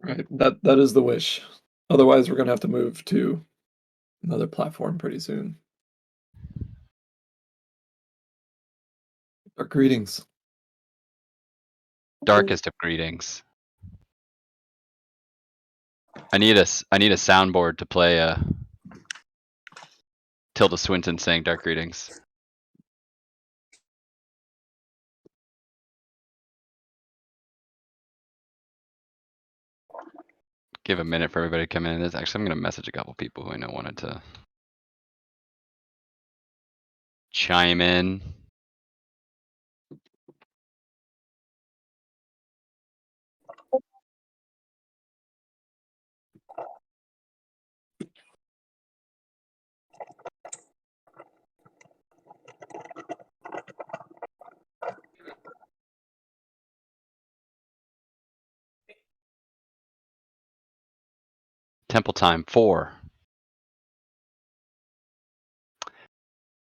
Right. That is the wish. Otherwise, we're gonna have to move to another platform pretty soon. Our greetings. Darkest of greetings. I need a soundboard to play Tilda Swinton saying dark greetings. Give a minute for everybody to come in. Actually, I'm gonna message a couple people who I know wanted to chime in. Temple time 4.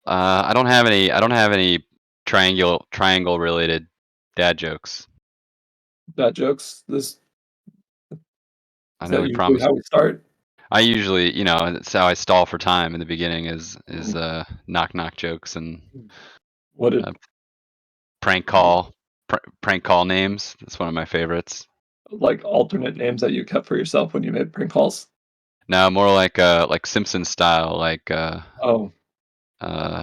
I don't have any triangle related dad jokes. Bad jokes. This I is know that we usually promised. how we start? I usually, it's how I stall for time in the beginning is knock knock jokes and What did prank call names. That's one of my favorites. like alternate names that you kept for yourself when you made prank calls? No, more like Simpson style, like Oh, uh,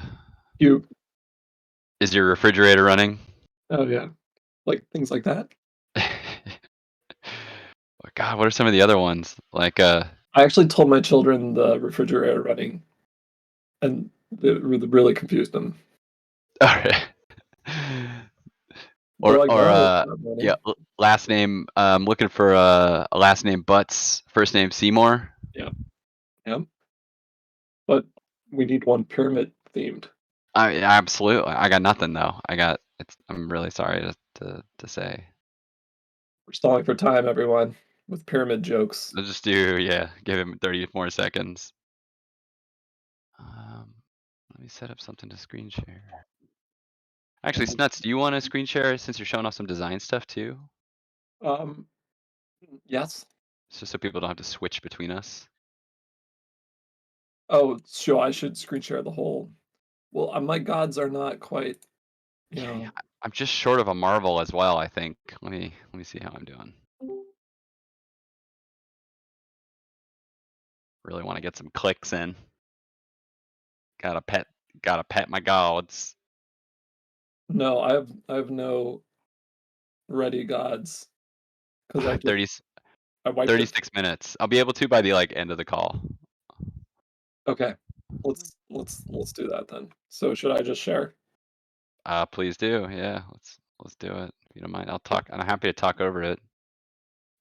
you. is your refrigerator running? Oh yeah, like things like that. God, what are some of the other ones? Like I actually told my children the refrigerator running, and it really confused them. They're like, or "No, it's not yeah, running." last name. Looking for a last name Butts, first name Seymour. Yeah, yeah. But we need one pyramid themed. Absolutely. I got nothing though. I'm really sorry to say. We're stalling for time, everyone, with pyramid jokes. I'll just give him 30 more seconds. Let me set up something to screen share. Actually, Snuts, do you want to screen share since you're showing off some design stuff too? Um, yes. It's just so people don't have to switch between us. Oh, so I should screen share the whole. Well, my gods are not quite, you know. I'm just short of a Marvel as well, I think. Let me see how I'm doing. Really want to get some clicks in. Gotta pet my gods. No, I have no ready gods because Thirty I wiped it. 36 minutes. I'll be able to by the end of the call. Okay, let's do that then. So should I just share? Please do. Yeah, let's do it. If you don't mind, I'll talk. I'm happy to talk over it.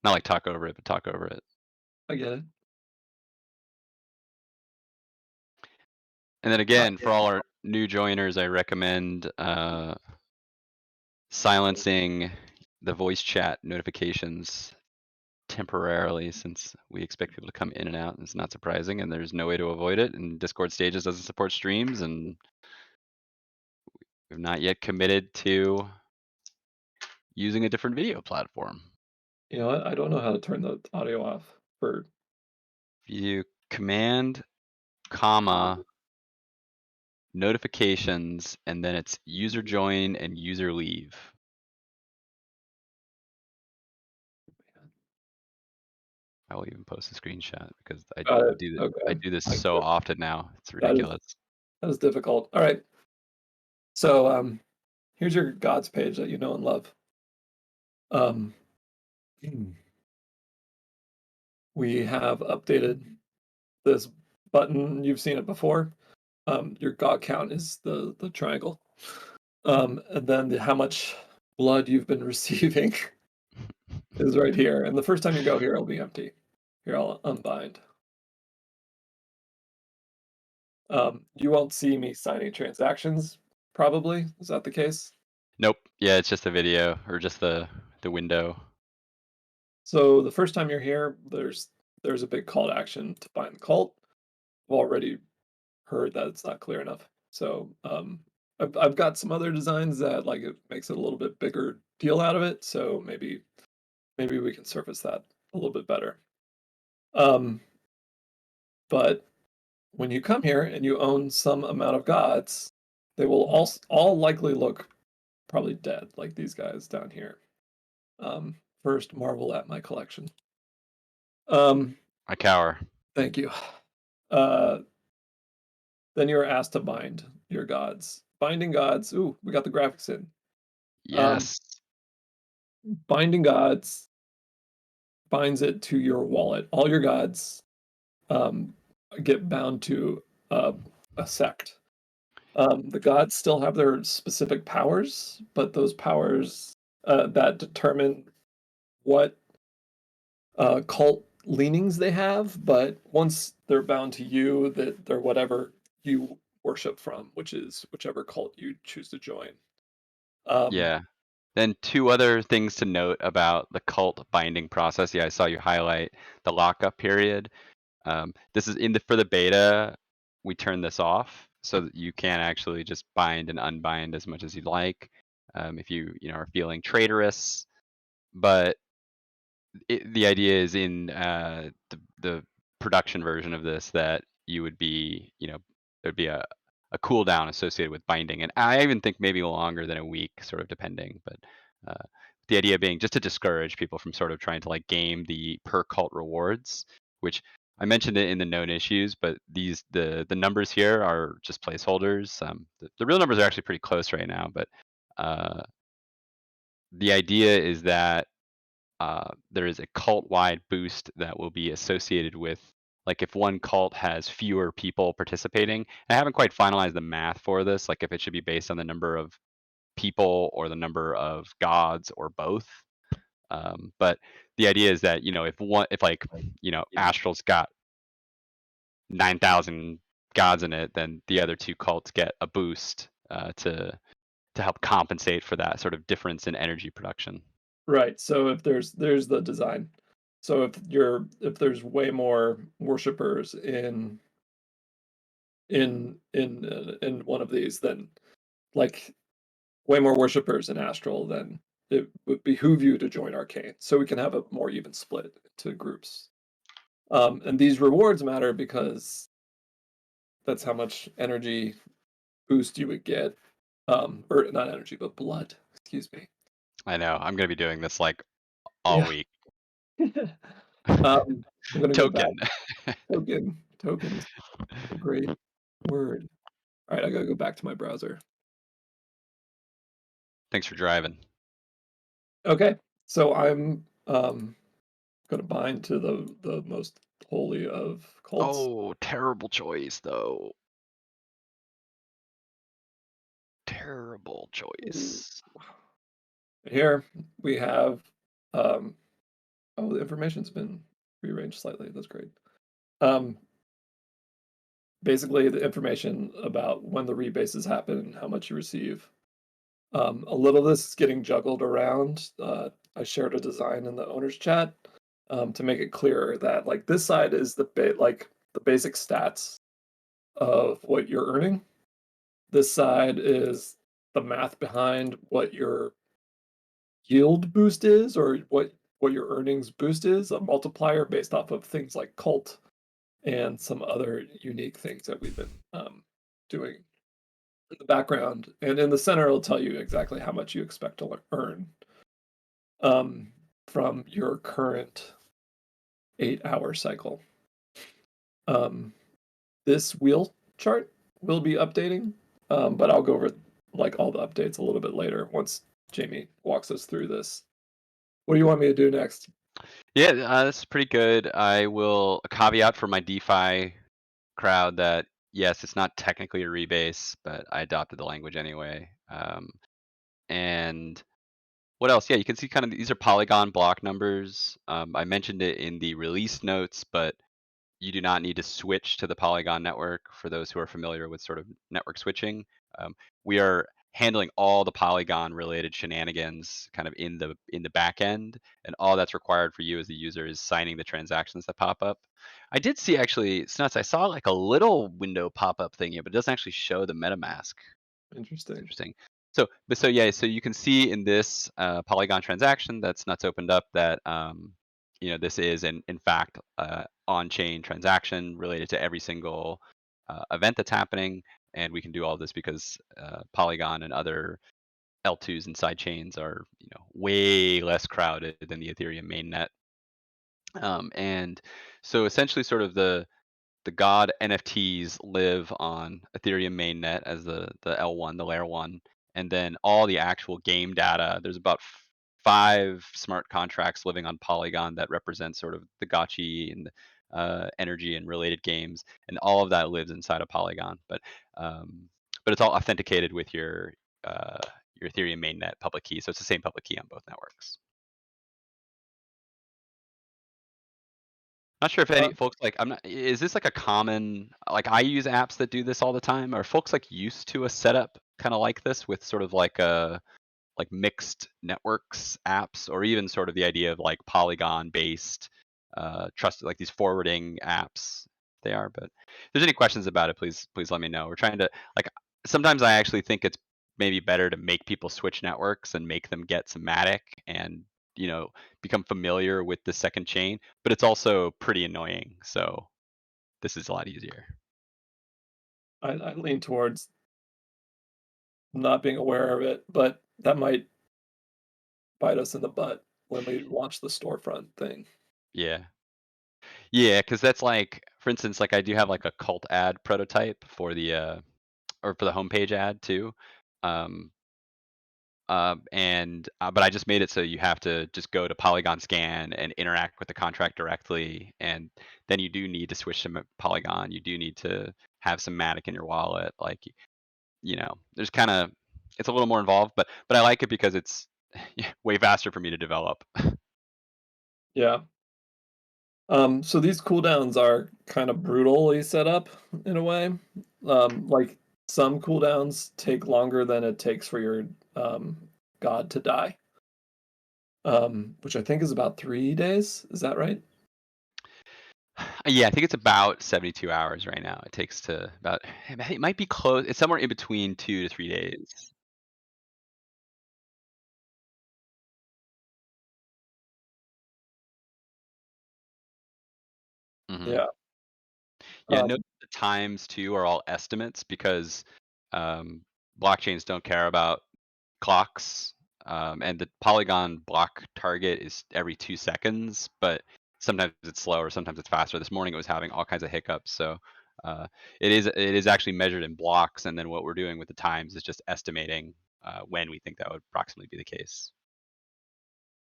Not like talk over it, but talk over it. I get it. And then again, for all our new joiners, I recommend silencing the voice chat notifications temporarily, since we expect people to come in and out. It's not surprising, and there's no way to avoid it. And Discord Stages doesn't support streams, and we've not yet committed to using a different video platform. You know what? I don't know how to turn the audio off for. If you command, comma, notifications, and then it's user join and user leave. I will even post a screenshot because I Okay. do this so often now. It's That is ridiculous. that is difficult. All right. So here's your gods page that you know and love. Um, we have updated this button. You've seen it before. Your god count is the triangle. And then how much blood you've been receiving is right here. And the first time you go here, it'll be empty. Here, I'll unbind. You won't see me signing transactions, probably. Is that the case? Nope. Yeah, it's just a video or just the window. So the first time you're here, there's a big call to action to find the cult. I've already heard that it's not clear enough. So I've got some other designs that it makes it a little bit bigger deal out of it. So maybe we can surface that a little bit better. Um, but when you come here and you own some amount of gods, they will all likely look probably dead, like these guys down here. First, marvel at my collection. Um, I cower. Thank you. Uh, then you're asked to bind your gods. Binding gods. Ooh, we got the graphics in. Um, Yes. Binding gods binds it to your wallet. All your gods um, get bound to a sect. The gods still have their specific powers, but those powers that determine what cult leanings they have. But once they're bound to you, that they're whatever you worship from, which is whichever cult you choose to join. Um, Yeah. Then two other things to note about the cult binding process. Yeah, I saw you highlight the lockup period. This is for the beta, we turn this off so that you can actually just bind and unbind as much as you'd like, if you are feeling traitorous. But the idea is in the production version of this that you would be, there'd be a cooldown associated with binding, and I even think maybe longer than a week, sort of depending. But uh, the idea being just to discourage people from sort of trying to like game the per cult rewards, which I mentioned it in the known issues, but the numbers here are just placeholders. The real numbers are actually pretty close right now, but uh, the idea is that there is a cult-wide boost that will be associated with, like, if one cult has fewer people participating. I haven't quite finalized the math for this, like if it should be based on the number of people or the number of gods or both. But the idea is that if like Astral's got 9,000 gods in it, then the other two cults get a boost to help compensate for that sort of difference in energy production. right. So if there's the design. So if there's way more worshipers in one of these, then like way more worshipers in Astral, then it would behoove you to join Arcane, so we can have a more even split to groups. And these rewards matter because that's how much energy boost you would get, or not energy, but blood. Excuse me. I know I'm gonna be doing this like all Yeah. week. I'm gonna go back. Token. Token is a great word. All right, I gotta go back to my browser. Thanks for driving. Okay, so I'm gonna bind to the most holy of cults. Oh, terrible choice though. Terrible Ooh. choice. Here we have um oh, the information's been rearranged slightly. That's great. Um Basically the information about when the rebases happen and how much you receive. A little of this is getting juggled around. I shared a design in the owner's chat to make it clearer that like this side is like the basic stats of what you're earning. This side is the math behind what your yield boost is, or what your earnings boost is, a multiplier based off of things like cult and some other unique things that we've been doing in the background. And in the center, it'll tell you exactly how much you expect to earn um, from your current 8-hour cycle. Um, this wheel chart will be updating, but I'll go over like all the updates a little bit later once Jamie walks us through this. What do you want me to do next? Yeah, this is pretty good. I will a caveat for my DeFi crowd that yes, it's not technically a rebase, but I adopted the language anyway. And what else? Yeah, you can see kind of these are Polygon block numbers. I mentioned it in the release notes, but you do not need to switch to the Polygon network for those who are familiar with sort of network switching. We are handling all the Polygon related shenanigans kind of in the back end, and all that's required for you as the user is signing the transactions that pop up. I did see actually, it's nuts. I saw like a little window pop up thingy, but it doesn't actually show the MetaMask. It's Interesting. interesting. So yeah, so you can see in this Polygon transaction that's nuts opened up that this is in fact on-chain transaction related to every single event that's happening, and we can do all this because Polygon and other L2s and side chains are way less crowded than the Ethereum mainnet. And so essentially, sort of the God NFTs live on Ethereum mainnet as the L1, the layer one, and then all the actual game data. There's about five smart contracts living on Polygon that represent sort of the gotchi and energy and related games, and all of that lives inside of Polygon. But it's all authenticated with uh, your Ethereum mainnet public key, so it's the same public key on both networks. Not sure if Uh, any folks like I'm not is this like a common like I use apps that do this all the time? Are folks like used to a setup kind of like this with sort of like a like mixed networks apps or even sort of the idea of like Polygon based trusted like these forwarding apps they are, but if there's any questions about it, please let me know. We're trying to like sometimes I actually think it's maybe better to make people switch networks and make them get somatic and you know become familiar with the second chain, but it's also pretty annoying. So this is a lot easier. I lean towards not being aware of it, but that might bite us in the butt when we launch the storefront thing. Yeah. Yeah, because that's like, for instance, like I do have like a cult ad prototype for the or for the homepage ad too. Um, and but I just made it so you have to just go to Polygon Scan and interact with the contract directly, and then you do need to switch to Polygon. You do need to have some Matic in your wallet. Like, there's kind of it's a little more involved, but I like it because it's way faster for me to develop. Yeah. So these cooldowns are kind of brutally set up in a way. Like some cooldowns take longer than it takes for your god to die, which I think is about 3 days. Is that right? Yeah, I think it's about 72 hours right now. It takes to about it might be close. It's somewhere in between 2 to 3 days. Hmm. Yeah. Yeah, note Um, the times too are all estimates because um, blockchains don't care about clocks, and the Polygon block target is every 2 seconds, but sometimes it's slower, sometimes it's faster. This morning it was having all kinds of hiccups, so uh, it is actually measured in blocks, and then what we're doing with the times is just estimating when we think that would approximately be the case.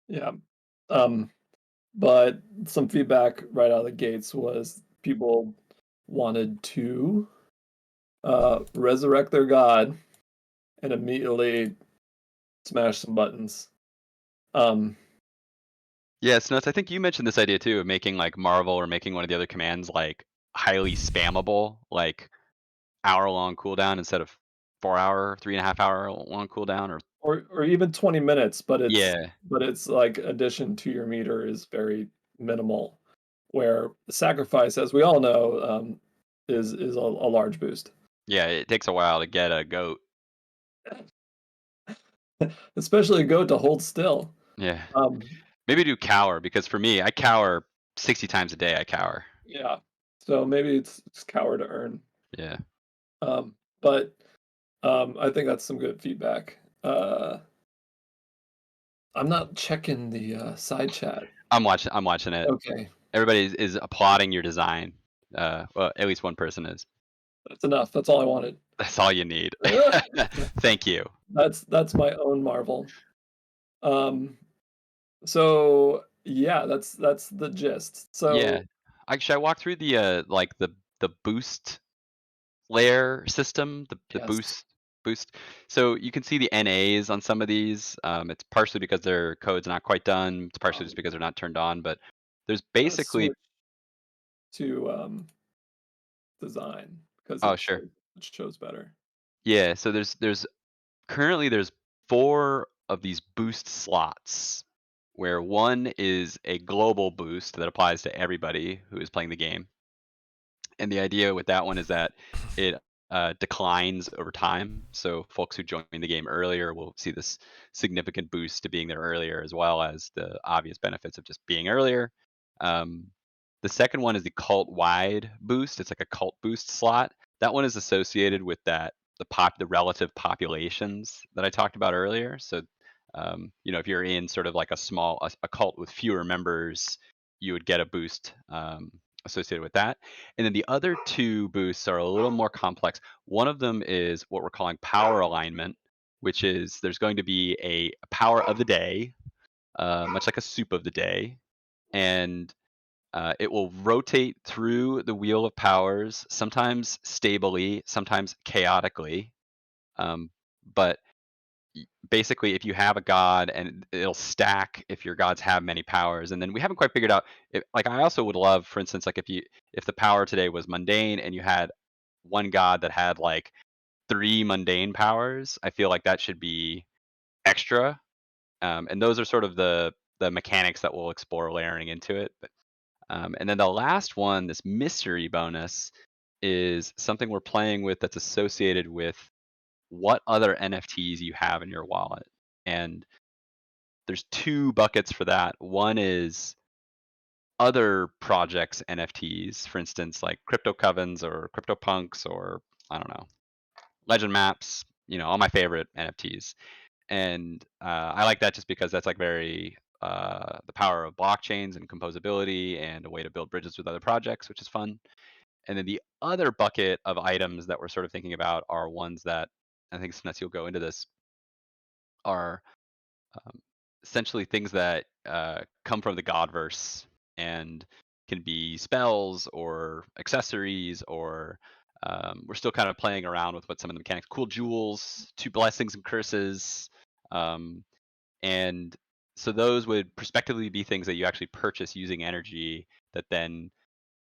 yeah. Um, but some feedback right out of the gates was people wanted to resurrect their god and immediately smash some buttons. Um, Yeah, it's nuts. I think you mentioned this idea too of making like Marvel or making one of the other commands like highly spammable, like hour-long cooldown instead of 4 hour, 3.5 hour long cooldown, or or even 20 minutes, yeah, but it's like addition to your meter is very minimal, where the sacrifice, as we all know, is a large boost. yeah. It takes a while to get a goat. Especially a goat to hold still. Yeah, Um, maybe do cower because for me, I cower 60 times a day. I cower. yeah. So maybe it's coward to earn. Yeah, But I think that's some good feedback. I'm not checking the side chat. I'm watching it. Okay, Everybody is applauding your design. Well, at least one person is. that's enough. That's all I wanted. That's all you need. Thank you. That's my own marvel. Um, so yeah, that's the gist. Yeah. So Should I walk through the like the boost layer system, the yes, boost. So you can see the NAs on some of these. It's partially because their code's not quite done. It's partially just because they're not turned on. But there's gotta basically switch to design because oh sure it shows better. yeah. So there's currently there's four of these boost slots where one is a global boost that applies to everybody who is playing the game. And the idea with that one is that it declines over time. So folks who join the game earlier will see this significant boost to being there earlier, as well as the obvious benefits of just being earlier. Um, the second one is the cult wide boost. It's like a cult boost slot. That one is associated with the relative populations that I talked about earlier. So if you're in sort of like a cult with fewer members, you would get a boost associated with that. And then the other two boosts are a little more complex. One of them is what we're calling power alignment, which is there's going to be a power of the day, much like a soup of the day, and it will rotate through the wheel of powers, sometimes stably, sometimes chaotically. But basically, if you have a god, and it'll stack if your gods have many powers. And then we haven't quite figured out like, I also would love, for instance, like if the power today was mundane and you had one god that had like 3 mundane powers, I feel like that should be extra. And those are sort of the mechanics that we'll explore layering into it. And then the last one, this mystery bonus, is something we're playing with that's associated with what other NFTs you have in your wallet. And there's 2 buckets for that. One is other projects NFTs, for instance, like crypto covens or crypto punks, or I don't know, legend maps, all my favorite NFTs. And I like that just because that's like very the power of blockchains and composability and a way to build bridges with other projects, which is fun. And then the other bucket of items that we're sort of thinking about are ones that, I think Snetsy will go into this, are um, essentially things that come from the Godverse and can be spells or accessories, or we're still kind of playing around with what some of the mechanics, cool jewels, 2 blessings and curses. And so those would prospectively be things that you actually purchase using energy that then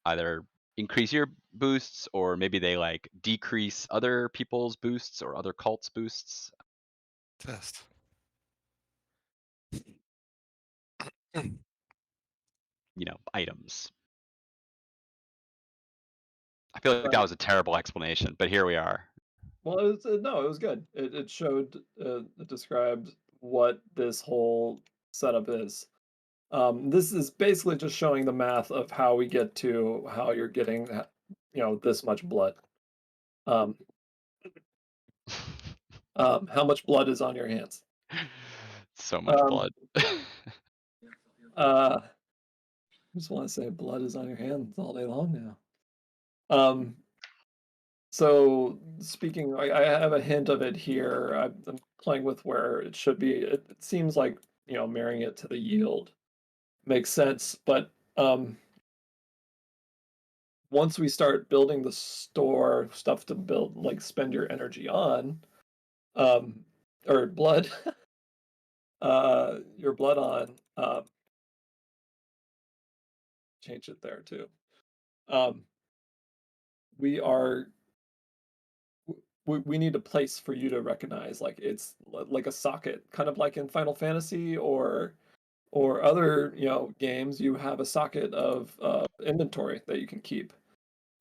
either increase your boosts, or maybe they like decrease other people's boosts or other cults boosts, Test. items. I feel like that Right. was a terrible explanation, but here we are. Well, no, it was good. It showed, it described what this whole setup is. This is basically just showing the math of how we get to how you're getting, this much blood. Um, how much blood is on your hands? So much Um, blood. I just want to say blood is on your hands all day long now. Um, so speaking, I have a hint of it here. I'm playing with where it should be. It seems like, marrying it to the yield makes sense, but once we start building the store stuff to build, like spend your energy on, um, or blood, your blood on, change it there too. Um, we are we need a place for you to recognize, like it's like a socket, kind of like in Final Fantasy or other, games. You have a socket of inventory that you can keep.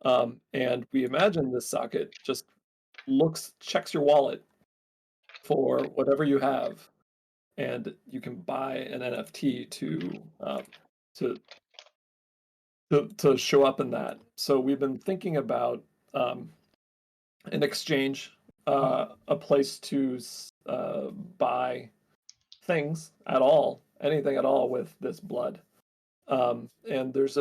And we imagine this socket just checks your wallet for whatever you have, and you can buy an NFT to to show up in that. So we've been thinking about um, an exchange, a place to buy things at all, anything at all with this blood. And there's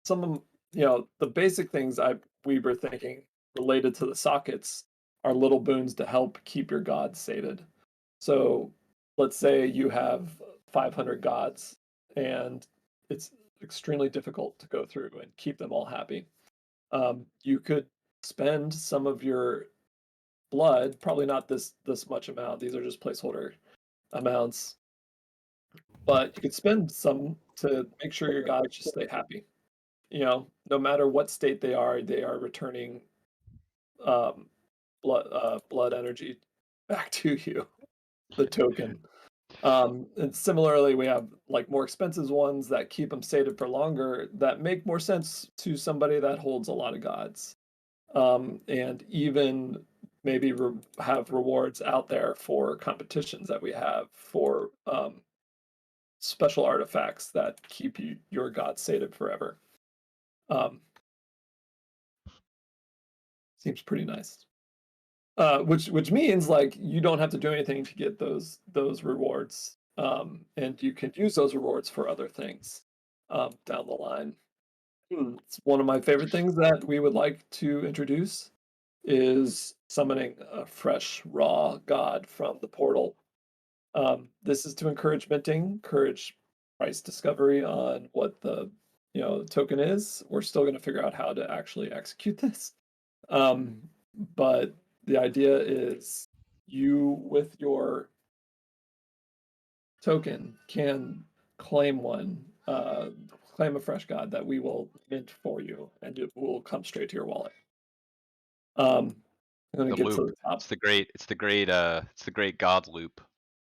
some, the basic things we were thinking related to the sockets are little boons to help keep your gods sated. So let's say you have 500 gods, and it's extremely difficult to go through and keep them all happy. You could spend some of your blood, probably not this much amount. These are just placeholder amounts, but you could spend some to make sure your gods just stay happy. No matter what state they are returning um, blood energy back to you, the token. And similarly, we have like more expensive ones that keep them sated for longer that make more sense to somebody that holds a lot of gods. and even maybe have rewards out there for competitions that we have for special artifacts that keep your god sated forever. Um, Seems pretty nice. Which means like you don't have to do anything to get those rewards, and you can use those rewards for other things down the line. It's one of my favorite things that we would like to introduce is summoning a fresh raw god from the portal. This is to encourage minting, encourage price discovery on what the token is. We're still going to figure out how to actually execute this. But the idea is you with your token can claim one, claim a fresh god that we will mint for you, and it will come straight to your wallet. I'm gonna The get to loop. the top. It's the great God loop.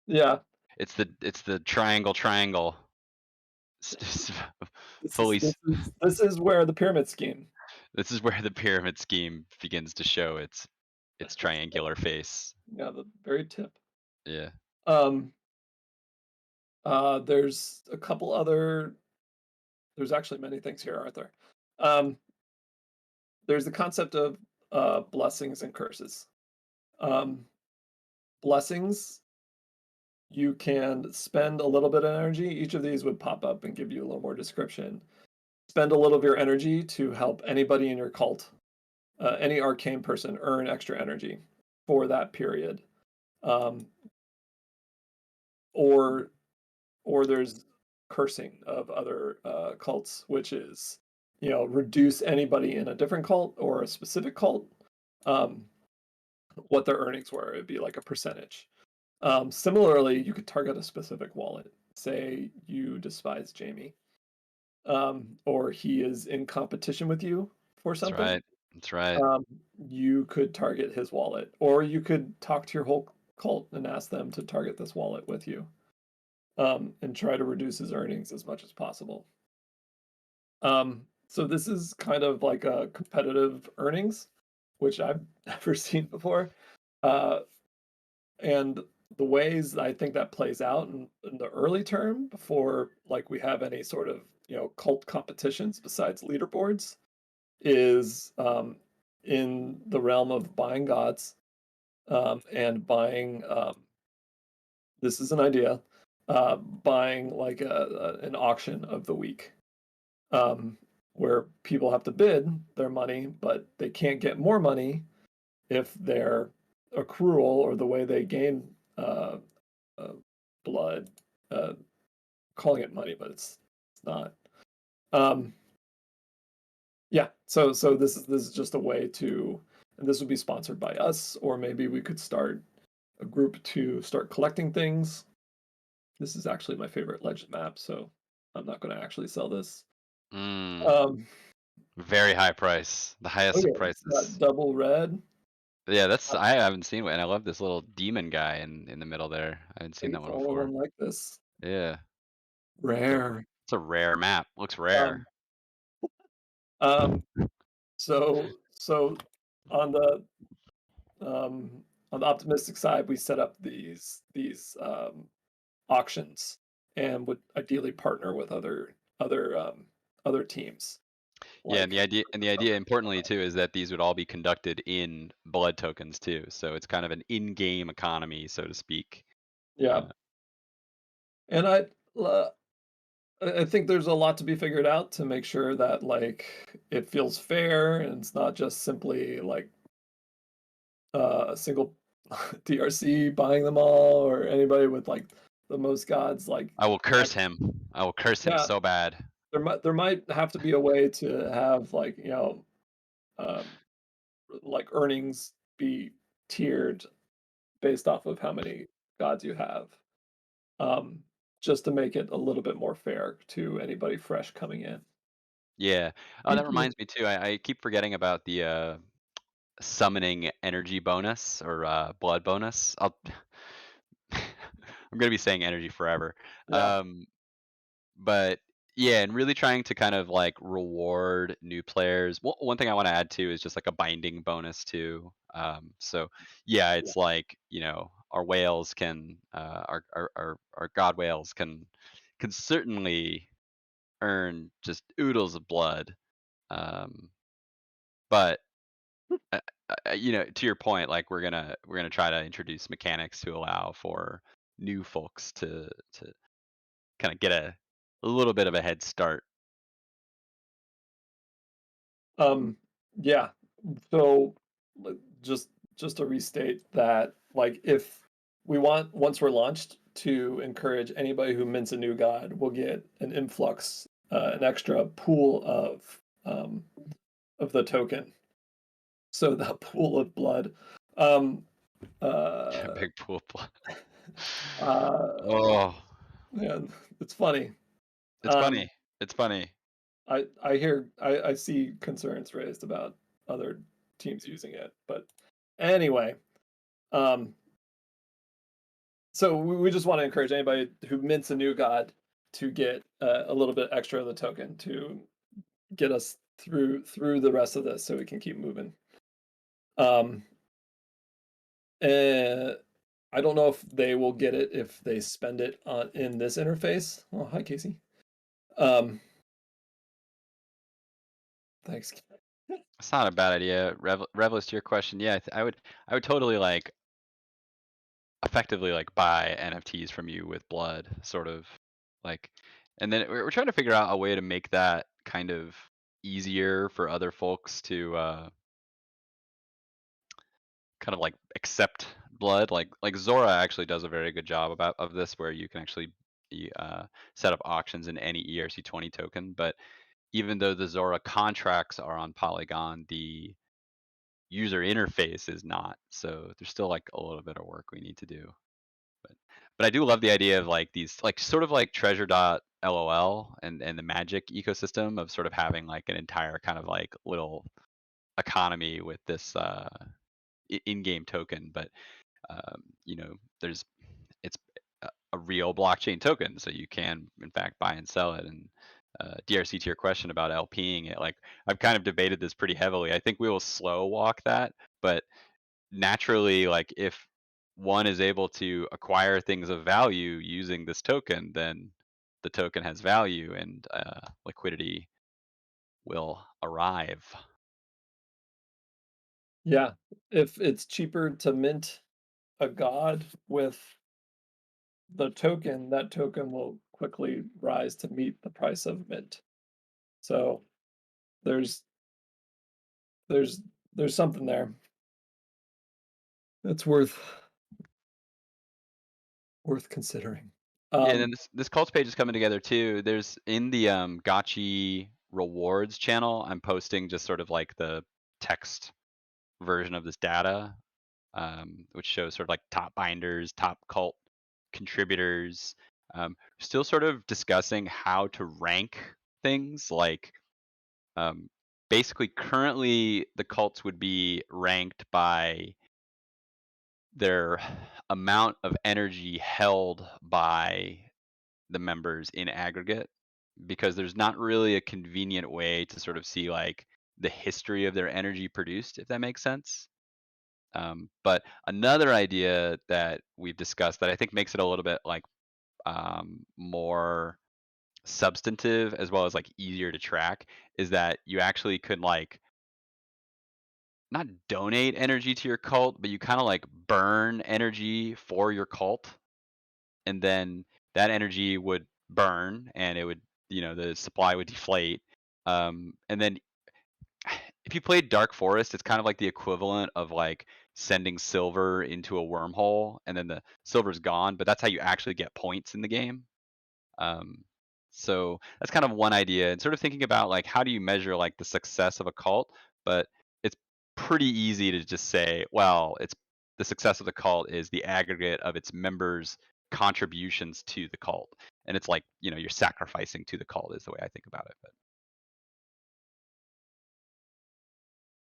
Yeah, It's the triangle. this is Fully. this is this is where the pyramid scheme. This is where the pyramid scheme begins to show its triangular face. Yeah, the very tip. Yeah. Um, there's a couple other. There's actually many things here, aren't there? Um, there's the concept of blessings and curses. Um, Blessings, you can spend a little bit of energy. Each of these would pop up and give you a little more description. Spend a little of your energy to help anybody in your cult, any arcane person, earn extra energy for that period. Um, or or there's cursing of other cults, which is reduce anybody in a different cult or a specific cult, um, what their earnings were. It'd be like a percentage. Similarly, you could target a specific wallet. Say you despise Jamie, or he is in competition with you for That's something. right. That's right. Um, you could target his wallet, or you could talk to your whole cult and ask them to target this wallet with you, and try to reduce his earnings as much as possible. So this is kind of like a competitive earnings, which I've never seen before. Uh, and the ways I think that plays out in the early term before like we have any sort of cult competitions besides leaderboards is in the realm of buying gods, and buying this is an idea, buying like an auction of the week, um, where people have to bid their money, but they can't get more money if their accrual or the way they gain uh, blood, uh, calling it money, but it's not. Um, yeah, so this is just a way to, and this would be sponsored by us, or maybe we could start a group to start collecting things. This is actually my favorite legend map, so I'm not going to actually sell this. Mm, Um, very high price. The highest of okay, it's got prices. double red. Yeah, that's I I haven't seen one, and I love this little demon guy in the middle there. I haven't seen think that it's the one only before. one like this. Yeah. It's a Rare. it's a rare map. Looks Um, rare. um, so on the um, on the optimistic side, we set up these auctions and would ideally partner with other teams Yeah, like and the idea importantly too is that these would all be conducted in blood tokens too. So it's kind of an in-game economy, so to speak. yeah. Uh, And I think there's a lot to be figured out to make sure that like it feels fair and it's not just simply like a single DRC buying them all or anybody with like the most gods like I will that. curse him. I will curse him Yeah, so bad. there might have to be a way to have like um, like earnings be tiered based off of how many gods you have, um, just to make it a little bit more fair to anybody fresh coming in. Yeah. Oh, that reminds me too. I keep forgetting about the summoning energy bonus or blood bonus. I'm gonna be saying energy forever. Yeah, Um, but Yeah, and really trying to kind of like reward new players. One thing I want to add too is just like a binding bonus too. So yeah, Yeah. it's like our whales can, our god whales can certainly earn just oodles of blood. Um, but uh, to your point, like we're gonna try to introduce mechanics to allow for new folks to kind of get a little bit of a head start. Um, yeah. So just to restate that, like if we want once we're launched to encourage anybody who mints a new god, we'll get an influx, an extra pool of the token. So that pool of blood. Um, uh, Big pool of blood. uh, Oh, man, it's funny. it's Um, funny. It's funny. I see concerns raised about other teams using it, but anyway, um, so we just want to encourage anybody who mints a new god to get a little bit extra of the token to get us through the rest of this, so we can keep moving. Um, and I don't know if they will get it if they spend it on in this interface. Oh, hi Casey. Um, thanks. It's not a bad idea. Revelous to your question, yeah, I would totally like effectively like buy NFTs from you with blood, sort of like, and then we're trying to figure out a way to make that kind of easier for other folks to kind of like accept blood. Like Zora actually does a very good job of this, where you can actually set up auctions in any ERC20 token. But even though the Zora contracts are on Polygon, the user interface is not. So there's still like a little bit of work we need to do. But but I do love the idea of like these like sort of like treasure dot LOL and the magic ecosystem of sort of having like an entire kind of like little economy with this in-game token. But there's it's a real blockchain token, so you can in fact buy and sell it. And DRC, to your question about LPing it, like I've kind of debated this pretty heavily. I think we will slow walk that, but naturally, like if one is able to acquire things of value using this token, then the token has value and liquidity will arrive. Yeah, if it's cheaper to mint a god with the token, that token will quickly rise to meet the price of mint. So there's there's there's something there that's worth considering. Yeah, and then Um, this cults page is coming together too. There's in the Gotchi rewards channel, I'm posting just sort of like the text version of this data, which shows sort of like top binders, top cult contributors. Still sort of discussing how to rank things. Like um, basically, currently the cults would be ranked by their amount of energy held by the members in aggregate, because there's not really a convenient way to sort of see like the history of their energy produced, if that makes sense. But another idea that we've discussed that I think makes it a little bit like more substantive as well as like easier to track is that you actually could like not donate energy to your cult, but you kind of like burn energy for your cult, and then that energy would burn and it would, the supply would deflate. And then if you played Dark Forest, it's kind of like the equivalent of like sending silver into a wormhole and then the silver's gone, but that's how you actually get points in the game. Um, so that's kind of one idea, and sort of thinking about like how do you measure like the success of a cult, but it's pretty easy to just say, well, it's the success of the cult is the aggregate of its members' contributions to the cult. And it's like, you're sacrificing to the cult is the way I think about it. But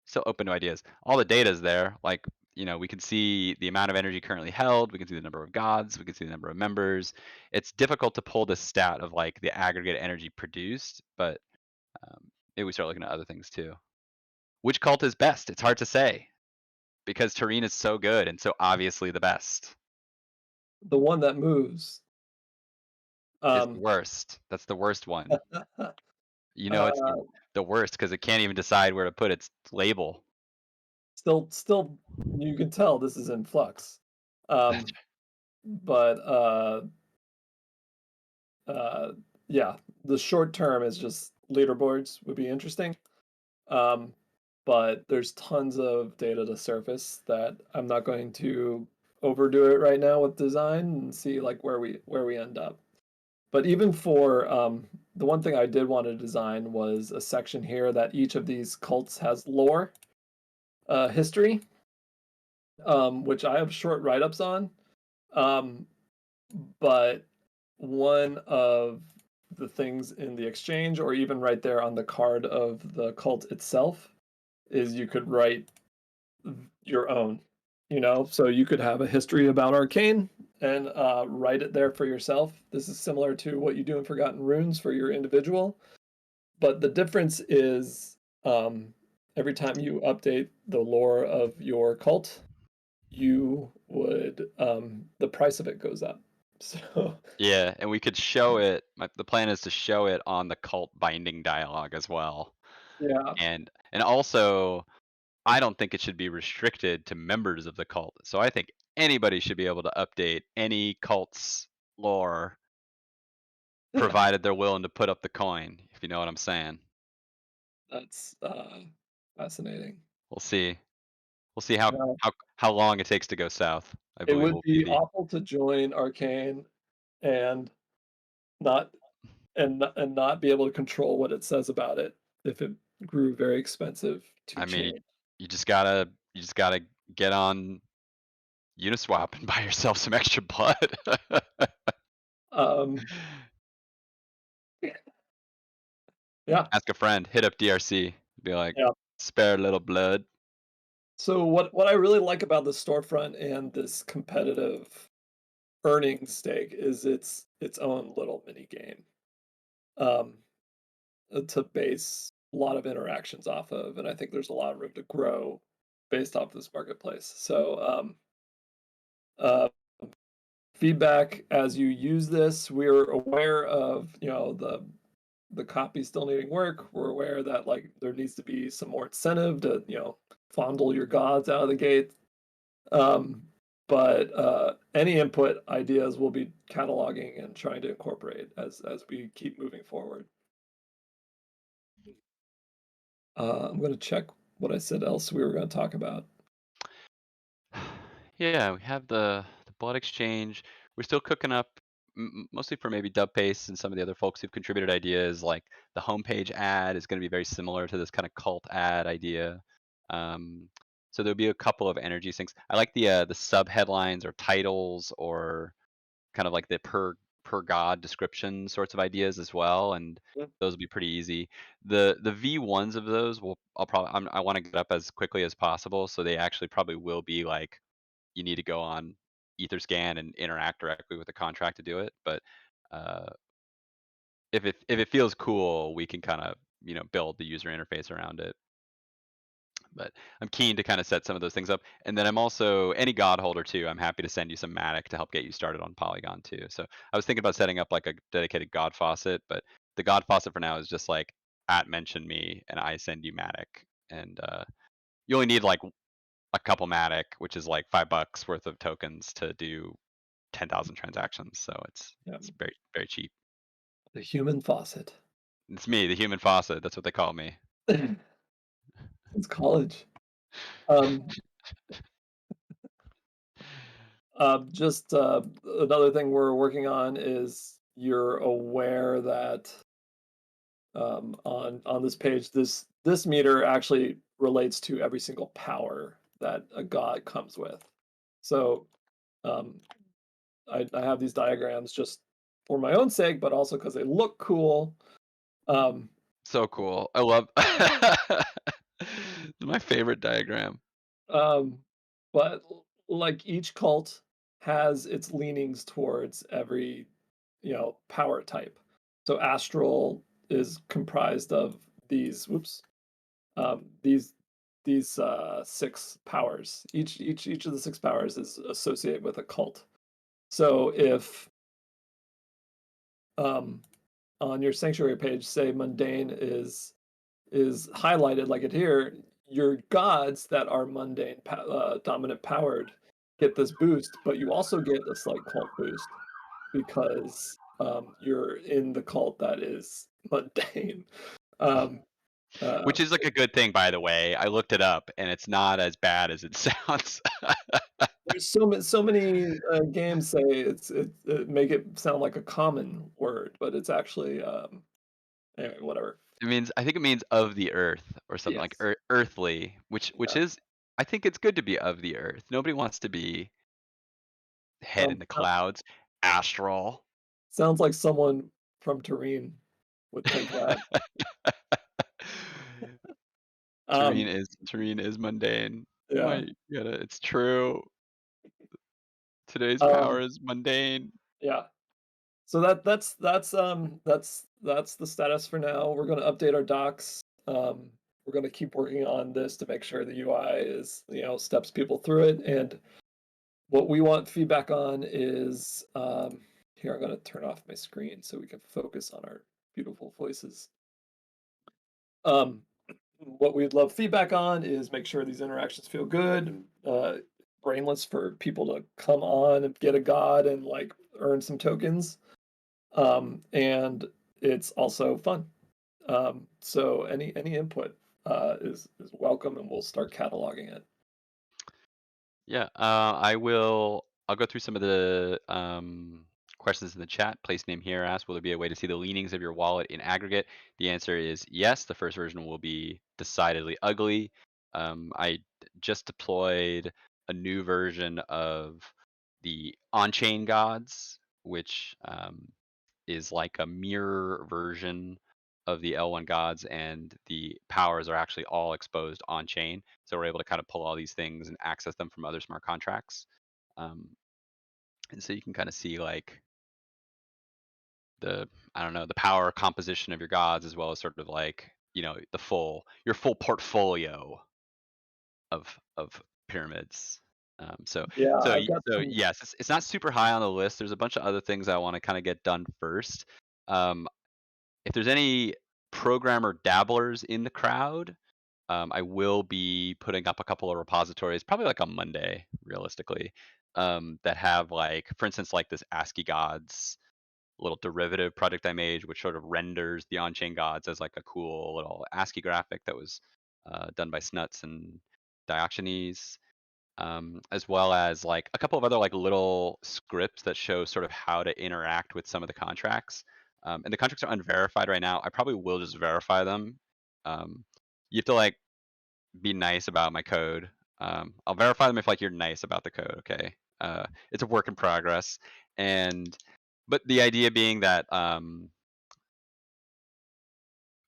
still open to ideas. All the data's there. Like we can see the amount of energy currently held, we can see the number of gods, we can see the number of members. It's difficult to pull the stat of like the aggregate energy produced, but maybe we start looking at other things too. Which cult is best? It's hard to say because Turin is so good and so obviously the best. The one that moves. Is the Um, worst. That's the worst one. It's uh, the worst because it can't even decide where to put its label. still, you can tell this is in flux. Um, but uh, yeah, the short term is just leaderboards would be interesting. Um, but there's tons of data to surface that I'm not going to overdo it right now with design and see like where we end up. But even for the one thing I did want to design was a section here that each of these cults has lore, history, which I have short write-ups on. Um, but one of the things in the exchange, or even right there on the card of the cult itself, is you could write your own, so you could have a history about Arcane and write it there for yourself. This is similar to what you do in Forgotten Runes for your individual, but the difference is every time you update the lore of your cult, you would the price of it goes up. So Yeah, and we could show it. The plan is to show it on the cult binding dialogue as well. yeah, And also, I don't think it should be restricted to members of the cult. So I think anybody should be able to update any cult's lore, provided they're willing to put up the coin, if you know what I'm saying. that's fascinating. We'll see. We'll see how Yeah. how how long it takes to go south. I It believe would will be be the awful to join Arcane and not and not be able to control what it says about it if it grew very expensive to I mean, change. you just gotta get on Uniswap and buy yourself some extra blood. Um, yeah, Ask a friend, hit up DRC, be like, yeah. "Spare a little blood." So what I really like about the storefront and this competitive earning stake is its own little mini game um, to base a lot of interactions off of, and I think there's a lot of room to grow based off this marketplace. So uh, feedback as you use this, we're aware of the copy still needing work. We're aware that like there needs to be some more incentive to fondle your gods out of the gate. Um, but any input ideas we'll be cataloging and trying to incorporate as we keep moving forward. I'm going to check what I said else we were going to talk about. Yeah, we have the blood exchange. We're still cooking up, mostly for maybe Dub Pace and some of the other folks who've contributed ideas. Like the homepage ad is going to be very similar to this kind of cult ad idea. Um, so there'll be a couple of energy sinks. I like the sub headlines or titles or kind of like the per god description sorts of ideas as well, and Yeah. those will be pretty easy. The V1s of those will I'll probably I want to get up as quickly as possible, so they actually probably will be like you need to go on Etherscan and interact directly with the contract to do it. But uh, if it feels cool, we can kind of build the user interface around it. But I'm keen to kind of set some of those things up. And then I'm also any god holder too. I'm happy to send you some Matic to help get you started on Polygon too. So I was thinking about setting up like a dedicated god faucet, but the god faucet for now is just like at mention me and I send you Matic. And you only need like a couple Matic, which is like $5 worth of tokens to do 10,000 transactions. So Yeah. it's very very cheap. The human faucet. It's me, the human faucet. That's what they call me. It's college. Um, just another thing we're working on is you're aware that on this page, this meter actually relates to every single power that a god comes with. So um, I have these diagrams just for my own sake, but also because they look cool. Um, So cool. I love my favorite diagram. But like each cult has its leanings towards every, power type. So astral is comprised of these whoops, these six powers. Each of the six powers is associated with a cult. So if um, on your sanctuary page, say mundane is highlighted like it here, your gods that are mundane dominant powered get this boost, but you also get a slight cult boost because you're in the cult that is mundane. Um, uh, Which is like a good thing, by the way. I looked it up, and it's not as bad as it sounds. there's so many games say it make it sound like a common word, but it's actually anyway, whatever. I think it means of the earth or something like Yes. earthly, which Yeah. is, I think it's good to be of the earth. Nobody wants to be head in Sounds the clouds, astral. sounds like someone from Turin would think that. Terrain Um, is terrain is mundane. yeah. My gotta it's true. Today's power Um, is mundane. yeah. So that's the status for now. We're gonna update our docs. We're gonna keep working on this to make sure the UI is, steps people through it. And what we want feedback on is here, I'm gonna turn off my screen so we can focus on our beautiful voices. Um, what we'd love feedback on is make sure these interactions feel good, brainless for people to come on and get a god and like earn some tokens. And it's also fun. So any input is welcome, and we'll start cataloging it. Yeah, I'll go through some of the questions in the chat. Place name here asks, will there be a way to see the leanings of your wallet in aggregate? The answer is yes. The first version will be decidedly ugly. I just deployed a new version of the on-chain gods, which is like a mirror version of the L1 gods, and the powers are actually all exposed on chain. So we're able to kind of pull all these things and access them from other smart contracts. Um, and so you can kind of see like the, I don't know, the power composition of your gods, as well as sort of like, your full portfolio of pyramids. Yeah, I've got So some. yes, it's not super high on the list. There's a bunch of other things I want to kind of get done first. Um, if there's any programmer dabblers in the crowd, I will be putting up a couple of repositories, probably like on Monday, realistically, that have like, for instance, like this ASCII gods little derivative project I made, which sort of renders the on-chain gods as like a cool little ASCII graphic that was done by Snuts and Diogenes, as well as like a couple of other like little scripts that show sort of how to interact with some of the contracts. And the contracts are unverified right now. I probably will just verify them. You have to like be nice about my code. I'll verify them if like you're nice about the code. Okay. It's a work in progress, and but the idea being that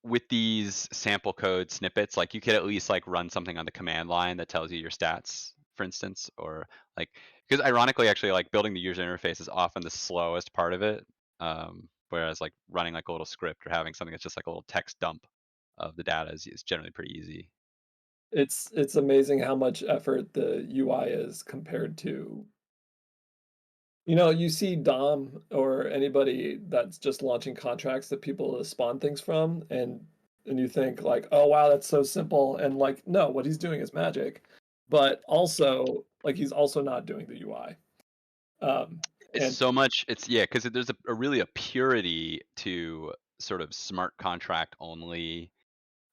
with these sample code snippets, like you could at least like run something on the command line that tells you your stats, for instance, or like, because ironically, actually, like building the user interface is often the slowest part of it. Whereas like running like a little script or having something that's just like a little text dump of the data is generally pretty easy. It's amazing how much effort the UI is compared to. You see Dom or anybody that's just launching contracts that people to spawn things from, and you think like, oh wow, that's so simple. And like, no, what he's doing is magic. But also, like he's also not doing the UI. It's And so much. It's yeah, because there's a really a purity to sort of smart contract only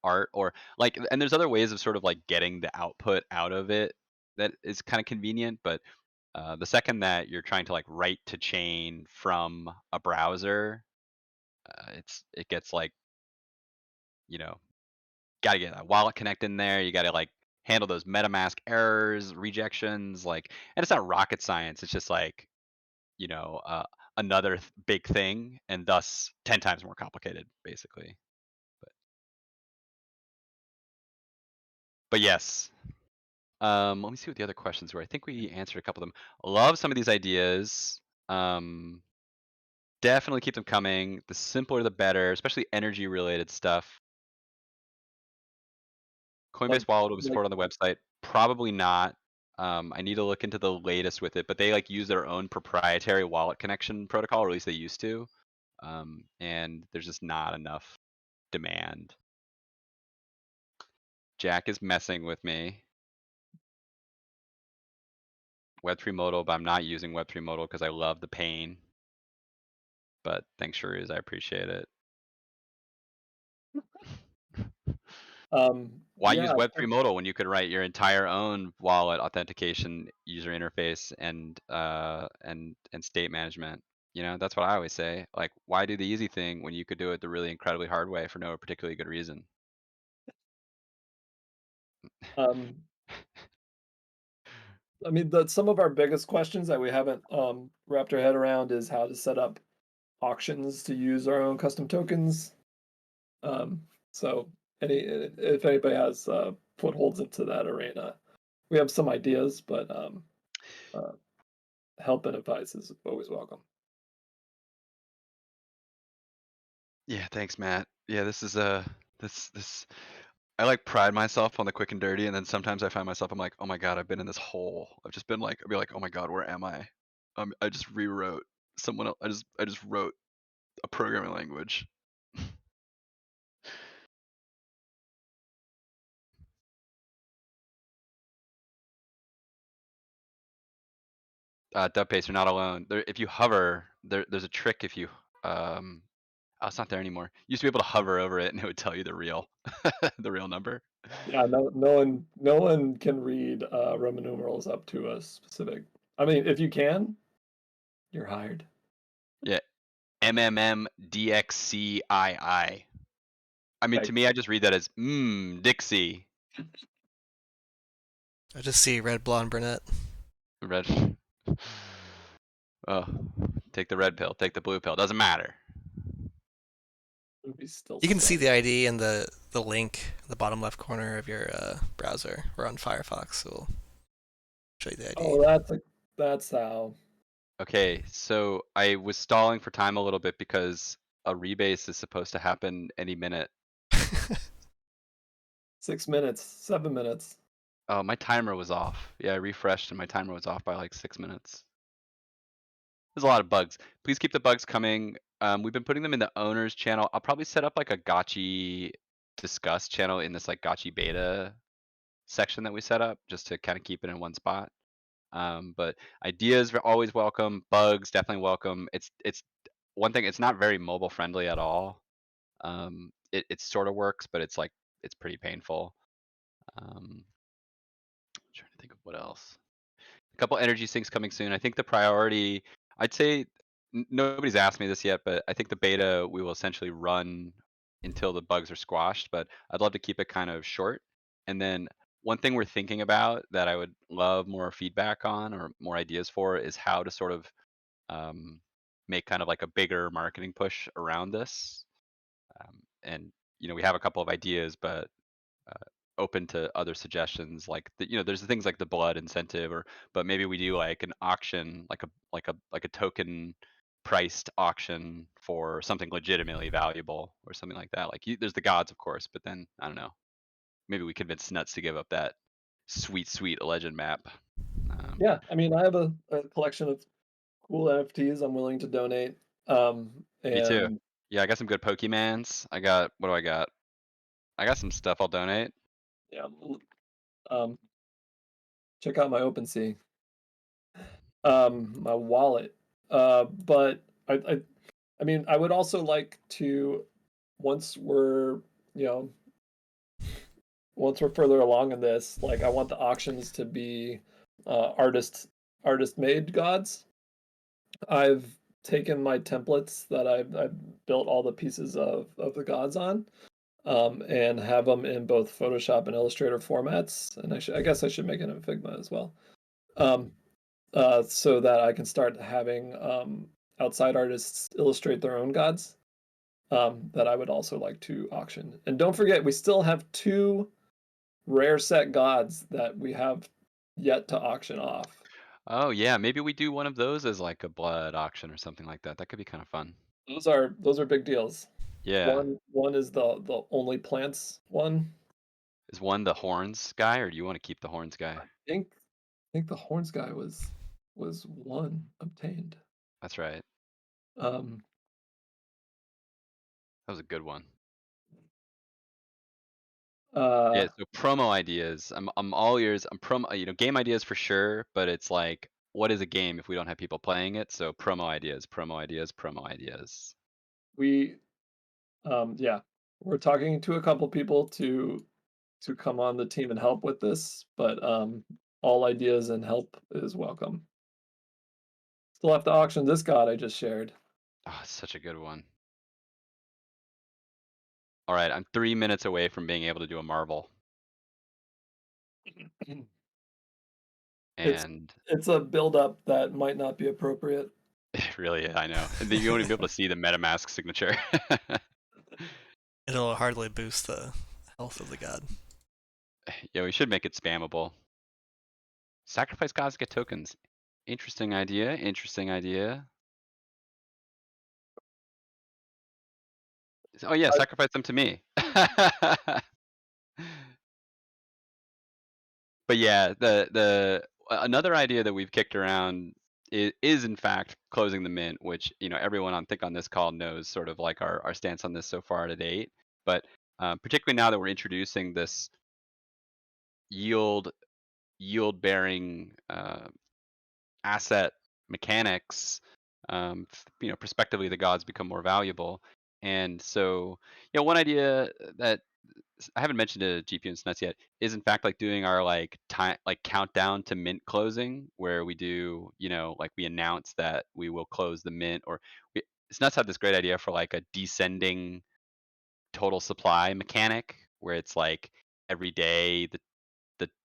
art, or like, and there's other ways of sort of like getting the output out of it that is kind of convenient. But the second that you're trying to like write to chain from a browser, it gets like, you know got to get a wallet connect in there. You got to like handle those MetaMask errors, rejections, like, and it's not rocket science. It's just like, you know, uh, another big thing, and thus 10 times more complicated, basically. But, but yes, Let me see what the other questions were. I think we answered a couple of them. Love some of these ideas. Um, Definitely keep them coming. The simpler the better, especially energy related stuff. Like Coinbase Wallet will be like supported on the website. Probably not. I need to look into the latest with it, but they like use their own proprietary wallet connection protocol, or at least they used to. And there's just not enough demand. Jack is messing with me. Web3 modal, but I'm not using Web3 modal because I love the pain. But thanks, Shrews. I appreciate it. Why use yeah, Web3 modal when you could write your entire own wallet authentication user interface and state management? You know, that's what I always say. Like, why do the easy thing when you could do it the really incredibly hard way for no particularly good reason? um I mean, some of our biggest questions that we haven't wrapped our head around is how to set up auctions to use our own custom tokens. Um, so if anybody has footholds into that arena, we have some ideas, but uh, help and advice is always welcome. Yeah, thanks, Matt. Yeah, this is this I like pride myself on the quick and dirty, and then sometimes I find myself I'm like, oh my god, I've been in this hole. I've just been like, I'll be like, oh my god, where am I? I just rewrote someone else. I just wrote a programming language. Dubpace, you're not alone. There, if you hover, there's a trick. If you oh, it's not there anymore. You used to be able to hover over it, and it would tell you the real, the real number. Yeah, no one can read Roman numerals up to a specific. I mean, if you can, you're hired. Yeah, MMMDXCII. I mean, to Thanks. me, I just read that as Dixie. I just see red, blonde, brunette. Red. Oh, take the red pill, take the blue pill. Doesn't matter. Movie's still You can see starting. the ID in the link in the bottom left corner of your browser or on Firefox. So we'll show you the ID. Oh, that's how. Okay, so I was stalling for time a little bit because a rebase is supposed to happen any minute. 6 minutes, 7 minutes. Oh, my timer was off. Yeah, I refreshed and my timer was off by like 6 minutes. There's a lot of bugs. Please keep the bugs coming. We've been putting them in the owners channel. I'll probably set up like a gotchi discuss channel in this like gotchi beta section that we set up just to kind of keep it in one spot. But ideas are always welcome. Bugs definitely welcome. It's one thing. It's not very mobile friendly at all. It sort of works, but it's pretty painful. Trying to think of what else. A couple energy sinks coming soon. I think the priority, I'd say, nobody's asked me this yet, but I think the beta we will essentially run until the bugs are squashed. But I'd love to keep it kind of short. And then one thing we're thinking about that I would love more feedback on or more ideas for is how to sort of make kind of like a bigger marketing push around this. And we have a couple of ideas, but open to other suggestions. Like there's the things like the blood incentive, but maybe we do like an auction, like a token priced auction for something legitimately valuable or something like that. Like there's the gods, of course, but then I don't know. Maybe we convince Nuts to give up that sweet legend map. Yeah, I mean, I have a collection of cool NFTs I'm willing to donate. Me too. And Yeah, I got some good Pokemans. What do I got? I got some stuff I'll donate. yeah, um, check out my OpenSea, my wallet. But I mean, I would also like to, once we're, you know, once we're further along in this, like I want the auctions to be artist made gods. I've taken my templates that I've built all the pieces of the gods on, and have them in both Photoshop and Illustrator formats. And I guess I should make it in Figma as well, um, so that I can start having outside artists illustrate their own gods, that I would also like to auction. And don't forget, we still have two rare set gods that we have yet to auction off. Oh yeah, maybe we do one of those as like a blood auction or something like that. That could be kind of fun. Those are big deals. Yeah. One is the only plants one. Is one the horns guy, or do you want to keep the horns guy? I think the horns guy was one obtained. That's right. Um, That was a good one. Yeah, uh, so promo ideas. I'm all ears. I'm promo, game ideas for sure, but it's like, what is a game if we don't have people playing it? So promo ideas, promo ideas, promo ideas. we yeah, we're talking to a couple people to come on the team and help with this, but all ideas and help is welcome. Still have to auction this god I just shared. Oh, such a good one. All right, I'm 3 minutes away from being able to do a Marvel, It's and it's a build up that might not be appropriate. really, I know. And then you won't even be able to see the MetaMask signature. It'll hardly boost the health of the god. Yeah, we should make it spammable. Sacrifice gods to get tokens. Interesting idea. Interesting idea. Oh yeah, I, sacrifice them to me. But yeah, the another idea that we've kicked around is in fact closing the mint, which everyone on this call knows sort of like our stance on this so far to date. But particularly now that we're introducing this yield bearing asset mechanics, prospectively the gods become more valuable. And so, one idea that I haven't mentioned to GPU and Snuts yet is in fact like doing our like time like countdown to mint closing, where we do, like we announce that we will close the mint, or Snuts had this great idea for like a descending total supply mechanic, where it's like every day the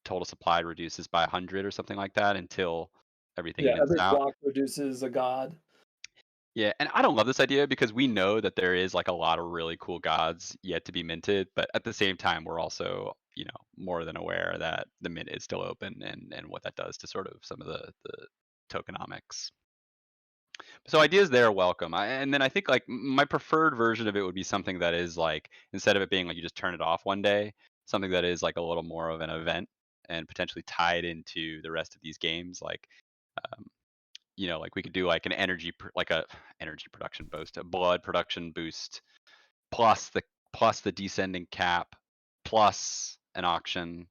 total supply reduces by 100 or something like that until everything yeah, mints every out. block produces a god. Yeah, and I don't love this idea because we know that there is like a lot of really cool gods yet to be minted, but at the same time, we're also, more than aware that the mint is still open, and what that does to sort of some of the tokenomics. So ideas there are welcome. And then I think like my preferred version of it would be something that is like, instead of it being like you just turn it off one day, something that is like a little more of an event and potentially tied into the rest of these games, like um, like we could do like an like a energy production boost, a blood production boost, plus the descending cap, plus an auction.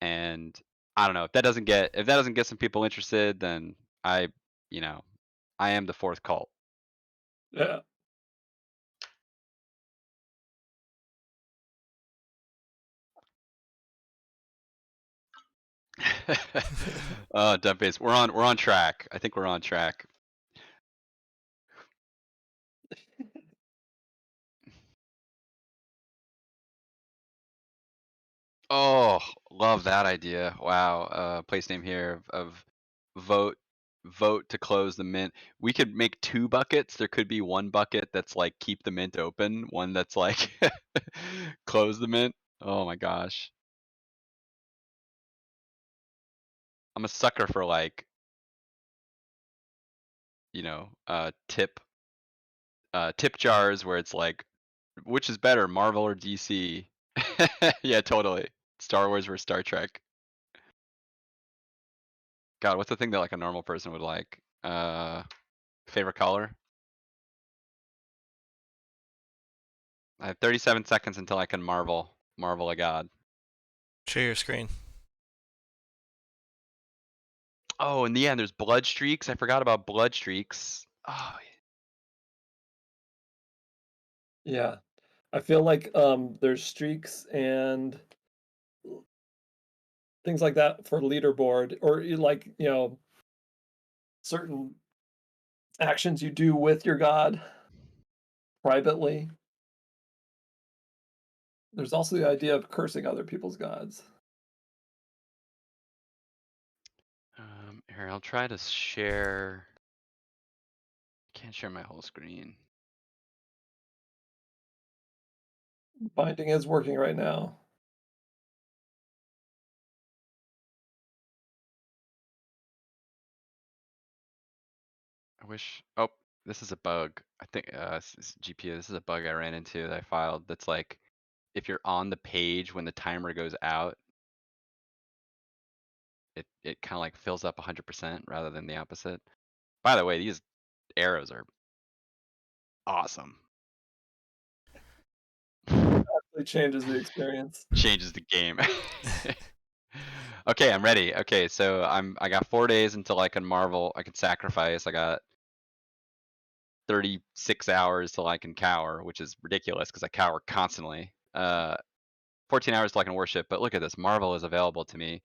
And I don't know, if that doesn't get some people interested, then I you know I am the fourth cult. Yeah. Dump base. We're on track. I think we're on track. Oh, love that idea. Wow. Place name here of vote vote to close the mint. We could make two buckets. There could be one bucket that's like keep the mint open, one that's like close the mint. Oh my gosh. I'm a sucker for like, tip jars where it's like, which is better, Marvel or DC? Yeah, totally. Star Wars versus Star Trek. God, what's the thing that like a normal person would like? Favorite color? I have 37 seconds until I can Marvel a god. Share your screen. Oh, in the end, there's blood streaks. I forgot about blood streaks. Oh, Yeah. I feel like there's streaks and things like that for leaderboard or like, certain actions you do with your god privately. There's also the idea of cursing other people's gods. here, I'll try to share. Can't share my whole screen. Binding is working right now. I wish. Oh, this is a bug. I think GPU. This is a bug I ran into that I filed. That's like, if you're on the page when the timer goes out, it kind of like fills up 100% rather than the opposite. By the way, these arrows are awesome. It changes the experience. Changes the game. Okay, I'm ready. Okay, so I got 4 days until I can marvel. I can sacrifice. I got 36 hours till I can cower, which is ridiculous because I cower constantly. 14 hours till I can worship. But look at this, marvel is available to me,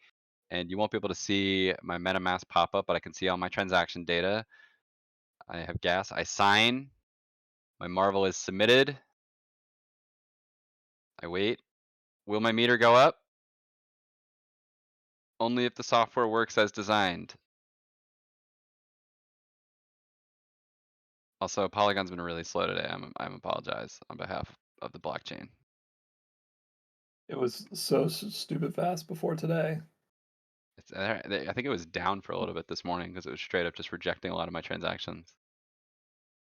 and you won't be able to see my MetaMask pop up, but I can see all my transaction data. I have gas. I sign. My marvel is submitted. I wait. Will my meter go up? Only if the software works as designed. Also, Polygon's been really slow today. I'm apologize on behalf of the blockchain. It was so stupid fast before today. I think it was down for a little bit this morning because it was straight up just rejecting a lot of my transactions.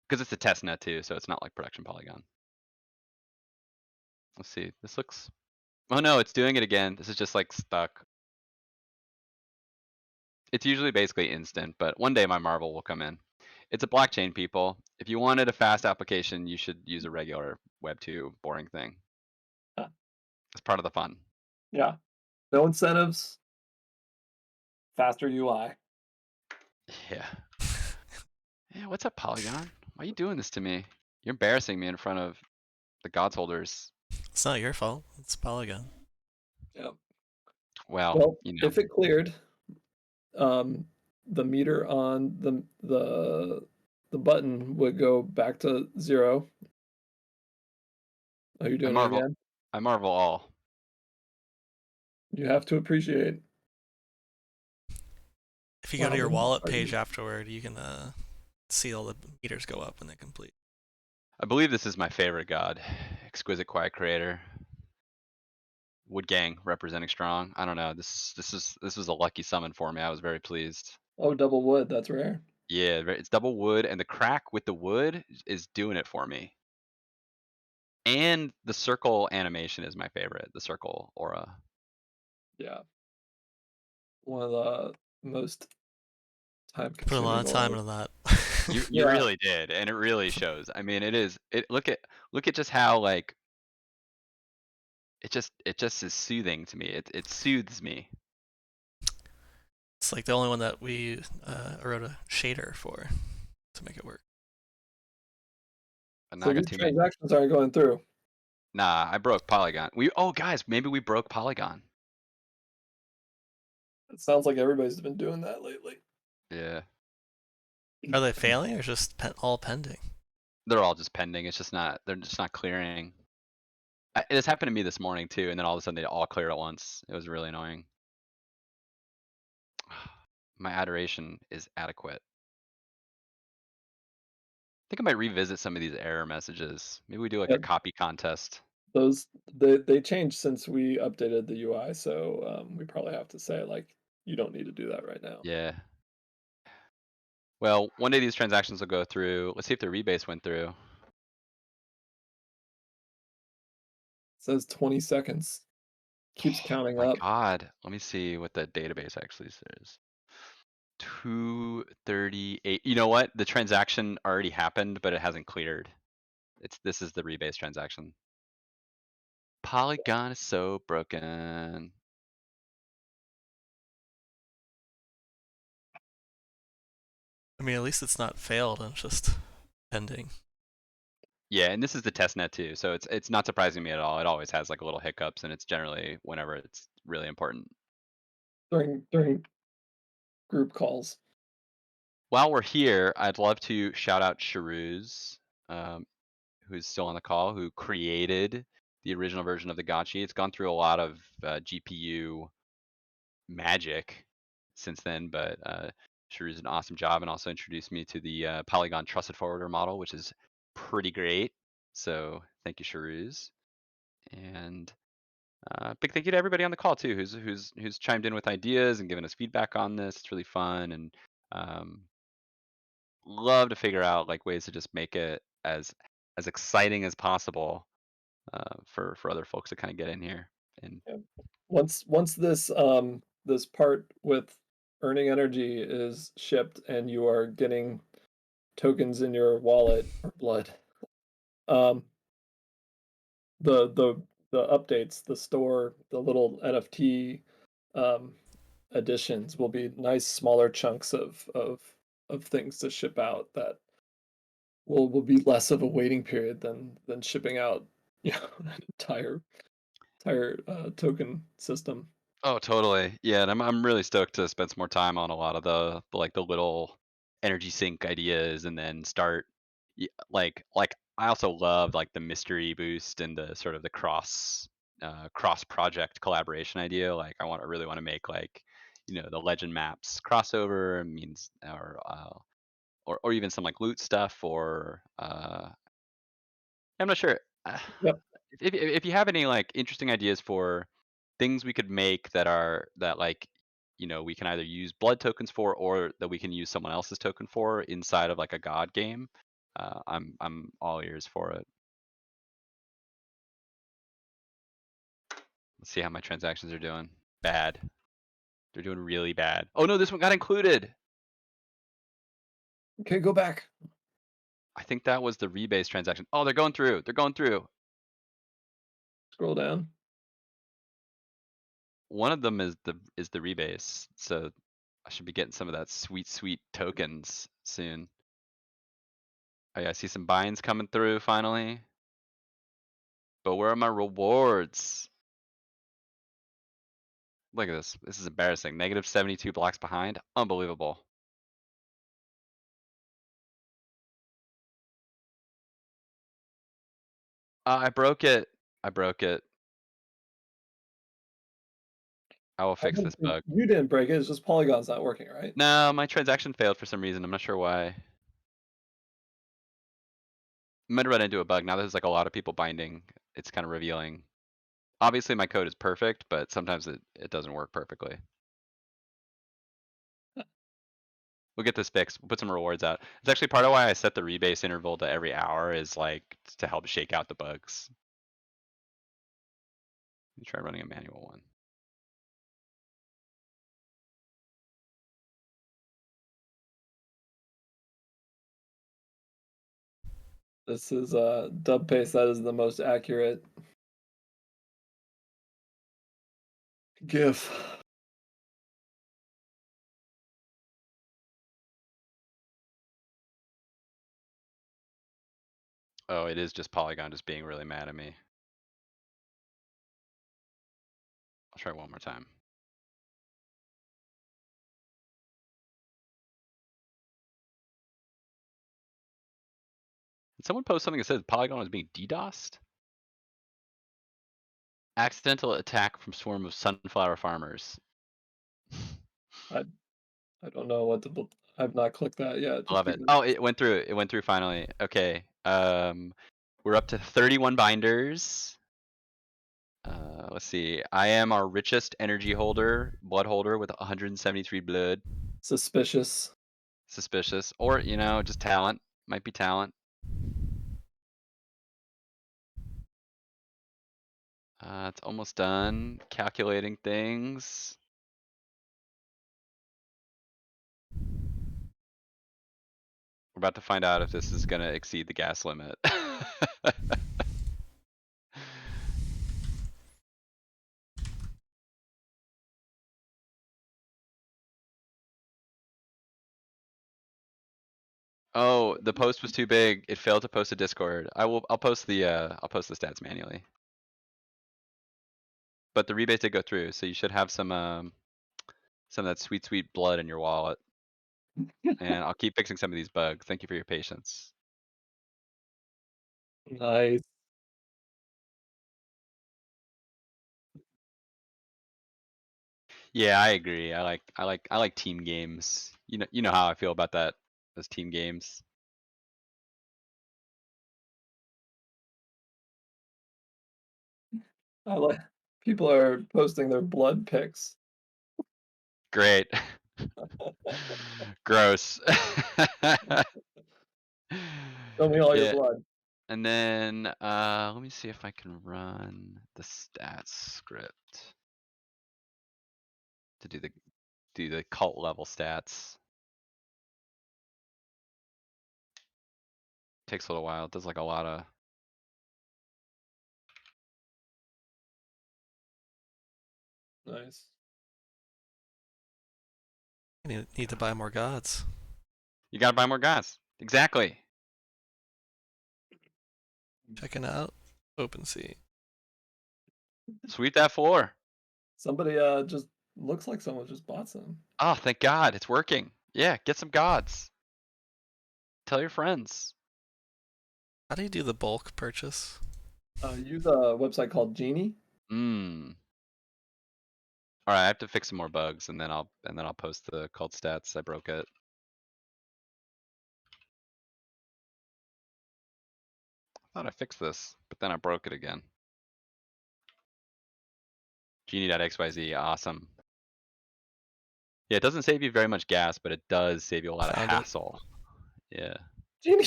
Because it's a test net too, so it's not like production Polygon. Let's see. This looks. Oh no, it's doing it again. This is just like stuck. It's usually basically instant, but one day my marvel will come in. It's a blockchain, people. If you wanted a fast application, you should use a regular Web 2 boring thing. Huh. It's part of the fun. Yeah. No incentives. Faster UI. Yeah. Yeah, what's up, Polygon? Why are you doing this to me? You're embarrassing me in front of the gods holders. It's not your fault. It's Polygon. Yep. Well, Well, you know. if it cleared, the meter on the button would go back to 0. Oh, you're I doing it marvel. again? I marvel all. You have to appreciate. If you go to your the wallet hard page use. afterward, you can see all the meters go up when they complete. I believe this is my favorite god. Exquisite Quiet Creator. Wood Gang representing strong. I don't know. This was a lucky summon for me. I was very pleased. Oh, double wood. That's rare. Yeah, it's double wood, and the crack with the wood is doing it for me. And the circle animation is my favorite. The circle aura. Yeah. One of the most Put a lot time-consuming of time auras. into that. You Yeah. really did, and it really shows. I mean, it is. Look at just how like it just is soothing to me. It soothes me. It's like the only one that we wrote a shader for to make it work. But So now I got these too many. transactions aren't going through. Nah, I broke Polygon. Guys, maybe we broke Polygon. It sounds like everybody's been doing that lately. Yeah, Are they failing or just all pending? they're all just pending. It's just not. They're just not clearing. This happened to me this morning too, and then all of a sudden they all cleared at once. It was really annoying. My adoration is adequate. I think I might revisit some of these error messages. Maybe we do like a Yep. copy contest. Those they changed since we updated the UI, so we probably have to say like you don't need to do that right now. Yeah. Well, one day these transactions will go through. Let's see if the rebase went through. It says 20 seconds. Keeps Oh counting my up. God. Let me see what the database actually says. 238. You know what? The transaction already happened, but it hasn't cleared. This is the rebase transaction. Polygon is so broken. I mean, at least it's not failed and it's just pending. Yeah, and this is the test net too, so it's not surprising me at all. It always has like little hiccups, and it's generally whenever it's really important. During group calls. While we're here, I'd love to shout out Sharuz, who's still on the call, who created the original version of the gotchi. It's gone through a lot of GPU magic since then, but Sharuz did an awesome job and also introduced me to the Polygon Trusted Forwarder model, which is pretty great. So thank you, Sharuz. And big thank you to everybody on the call too, who's chimed in with ideas and given us feedback on this. It's really fun, and love to figure out like ways to just make it as exciting as possible for other folks to kind of get in here. And Yeah. Once this this part with earning energy is shipped and you are getting tokens in your wallet or blood, um, the the updates, the store, the little NFT um, additions will be nice smaller chunks of things to ship out that will be less of a waiting period than shipping out, you know, an entire token system. oh, totally. Yeah, and I'm really stoked to spend some more time on a lot of like the little energy sync ideas, and then start like I also love like the mystery boost and the sort of the cross project collaboration idea. Like I really want to make like the legend maps crossover means or even some like loot stuff or I'm not sure. Yep. If you have any like interesting ideas for things we could make that like we can either use blood tokens for or that we can use someone else's token for inside of like a god game, I'm all ears for it. Let's see how my transactions are doing. Bad. They're doing really bad. Oh no, this one got included. Okay, go back. I think that was the rebase transaction. Oh, they're going through. They're going through. Scroll down. One of them is the rebase, so I should be getting some of that sweet tokens soon. Oh yeah, I see some binds coming through finally. But where are my rewards? Look at this. This is embarrassing. Negative 72 blocks behind. Unbelievable. I broke it. I broke it. I will fix this bug. You didn't break it. It's just Polygon's not working, right? No, my transaction failed for some reason. I'm not sure why. I might have run into a bug. Now there's like a lot of people binding. It's kind of revealing. Obviously my code is perfect, but sometimes it doesn't work perfectly. We'll get this fixed. We'll put some rewards out. It's actually part of why I set the rebase interval to every hour is like to help shake out the bugs. Let me try running a manual one. This is dub paste. That is the most accurate GIF. Oh, it is just Polygon just being really mad at me. I'll try one more time. Did someone post something that says Polygon was being DDoSed? Accidental attack from swarm of sunflower farmers. I I don't know what to. I've not clicked that yet. I Just love it. because. Oh, it went through. It went through finally. Okay. We're up to 31 binders. Let's see. I am our richest energy holder, blood holder with 173 blood. Suspicious. Suspicious. Or, just talent. Might be talent. It's almost done. Calculating things. We're about to find out if this is gonna exceed the gas limit. Oh, the post was too big. It failed to post to Discord. I'll post the stats manually. But the rebate did go through, so you should have some of that sweet blood in your wallet. And I'll keep fixing some of these bugs. Thank you for your patience. Nice. Yeah, I agree. I like team games. You know how I feel about that, those team games. I like. People are posting their blood pics. Great. Gross. Show me all your Yeah, blood. and then let me see if I can run the stats script to do the cult level stats. Takes a little while. It does like a lot of. Nice. You need to buy more gods. You gotta buy more guys. Exactly. Checking out OpenSea. Sweep that floor. Somebody just looks like someone just bought some. Oh, thank God, it's working. Yeah, get some gods. Tell your friends. How do you do the bulk purchase? Use a website called Genie. Alright, I have to fix some more bugs and then I'll post the cult stats. I broke it. I thought I fixed this, but then I broke it again. Genie.xyz, awesome. Yeah, it doesn't save you very much gas, but it does save you a lot of Found it. hassle. Yeah, Genie.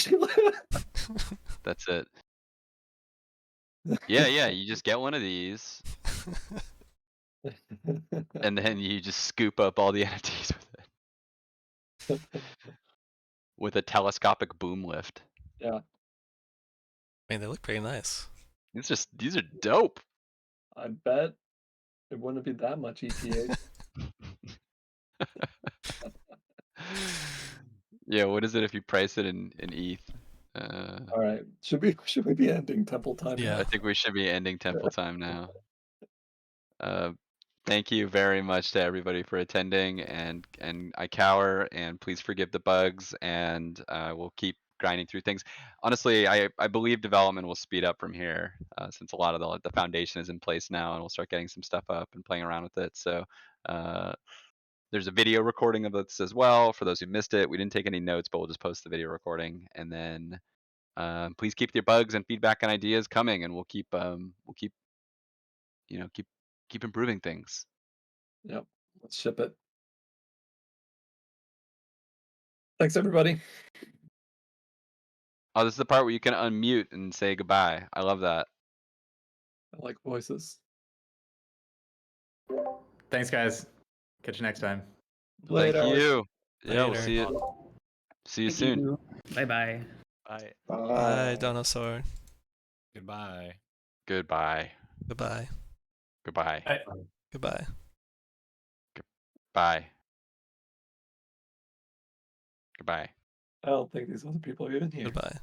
that's it. Yeah, you just get one of these and then you just scoop up all the NFTs with it. With a telescopic boom lift. Yeah, I mean, they look pretty nice. These are dope. I bet it wouldn't be that much ETH. Yeah, what is it if you price it in ETH? All right, should we be ending temple time? Yeah. I think we should be ending temple time now. Thank you very much to everybody for attending, and I cower, and please forgive the bugs, and we'll keep grinding through things. Honestly, I believe development will speed up from here, since a lot of the foundation is in place now, and we'll start getting some stuff up and playing around with it. So there's a video recording of this as well for those who missed it. We didn't take any notes, but we'll just post the video recording, and then please keep your bugs and feedback and ideas coming, and we'll keep keep improving things. Yep, let's ship it. Thanks, everybody. Oh, this is the part where you can unmute and say goodbye. I love that. I like voices. Thanks, guys. Catch you next time. Later. Thank you. Yeah, we'll Later. see you. See you soon. Bye-bye. Bye. Bye, Dinosaur. Goodbye. Goodbye. Goodbye. Goodbye. Goodbye. Bye. Goodbye. I don't think these other people are even here. Goodbye.